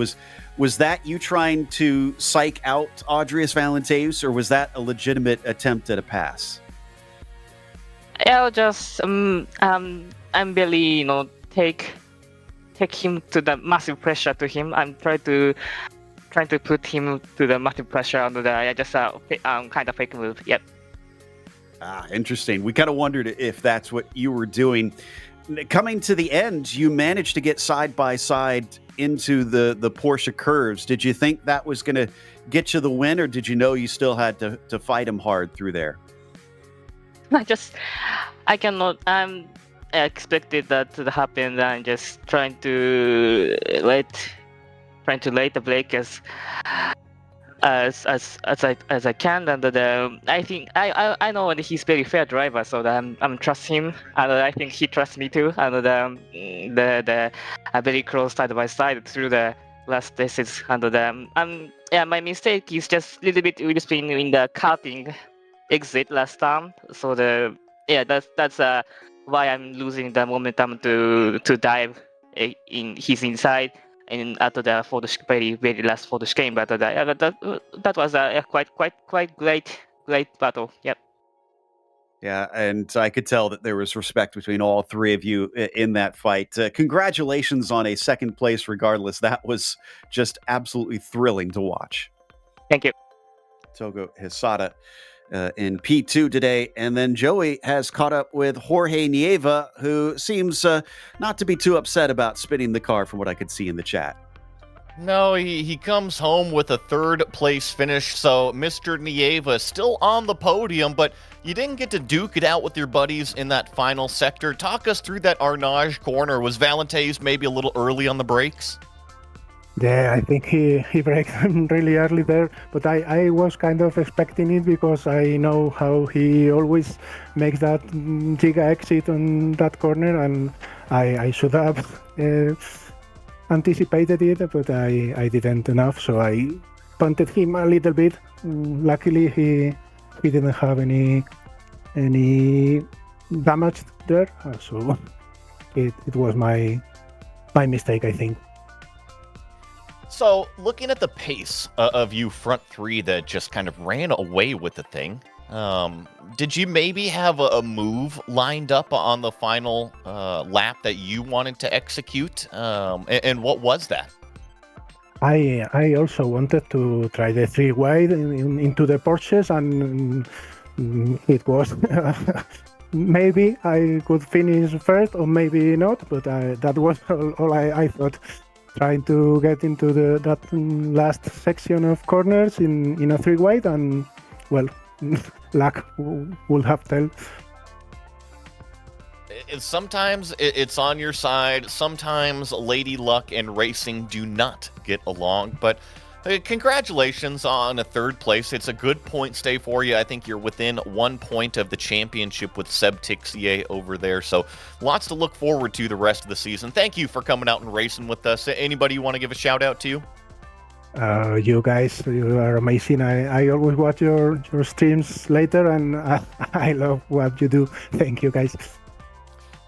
Was that you trying to psych out Audrius Valenteus, or was that a legitimate attempt at a pass? I'll just I'm really take him to the massive pressure to him. I'm trying to put him to the massive pressure under the. I just kind of fake move. Yep. Interesting. We kind of wondered if that's what you were doing. Coming to the end, you managed to get side by side into the Porsche curves. Did you think that was going to get you the win, or did you know you still had to fight him hard through there? I cannot. I expected that to happen. I'm just trying to lay the brake as I can, and I think I know that he's very fair driver, so I'm trust him, and I think he trusts me too. And the very close side by side through the last races, and my mistake is just a little bit wheel spin in the karting exit last time. So that's why I'm losing the momentum to dive in his inside. And after the very last photo game, but that was a quite great battle. Yep. Yeah, and I could tell that there was respect between all three of you in that fight. Congratulations on a second place, regardless. That was just absolutely thrilling to watch. Thank you. Togo Hisada in P2 today. And then Joey has caught up with Jorge Nieva, who seems not to be too upset about spinning the car from what I could see in the chat. No, he comes home with a third place finish, so Mr. Nieva still on the podium, but you didn't get to duke it out with your buddies in that final sector. Talk us through that Arnage corner. Was Valenteus maybe a little early on the brakes? Yeah, I think he braked really early there, but I was kind of expecting it because I know how he always makes that giga exit on that corner, and I should have anticipated it, but I didn't enough, so I punted him a little bit. Luckily, he didn't have any damage there, so it was my mistake, I think. So, looking at the pace of you front three that just kind of ran away with the thing, did you maybe have a move lined up on the final lap that you wanted to execute? And what was that? I also wanted to try the 3 wide into the Porsches, and it was maybe I could finish first or maybe not, but that was all I thought. Trying to get into that last section of corners in a 3 wide, and well, luck would have told. Sometimes it's on your side. Sometimes lady luck and racing do not get along. But congratulations on a third place. It's a good point stay for you. I think you're within 1 point of the championship with Seb Tixier over there. So lots to look forward to the rest of the season. Thank you for coming out and racing with us. Anybody you want to give a shout out to? You guys, you are amazing. I always watch your streams later, and I love what you do. Thank you, guys.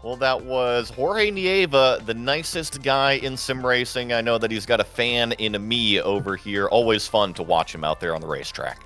Well, that was Jorge Nieva, the nicest guy in sim racing. I know that he's got a fan in me over here. Always fun to watch him out there on the racetrack.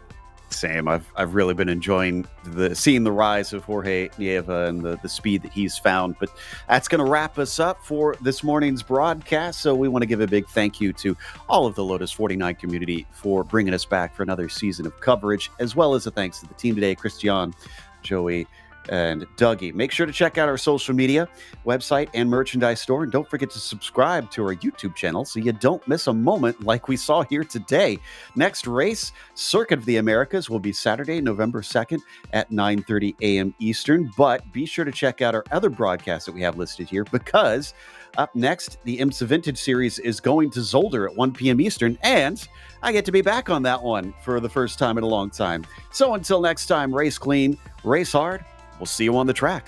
Same. I've really been enjoying seeing the rise of Jorge Nieva and the speed that he's found. But that's going to wrap us up for this morning's broadcast. So we want to give a big thank you to all of the Lotus 49 community for bringing us back for another season of coverage, as well as a thanks to the team today, Christian, Joey, and Dougie. Make sure to check out our social media, website, and merchandise store. And don't forget to subscribe to our YouTube channel so you don't miss a moment like we saw here today. Next race, Circuit of the Americas, will be Saturday, November 2nd at 9:30 a.m. Eastern. But be sure to check out our other broadcasts that we have listed here, because up next, the IMSA Vintage Series is going to Zolder at 1 p.m. Eastern, and I get to be back on that one for the first time in a long time. So until next time, race clean, race hard. We'll see you on the track.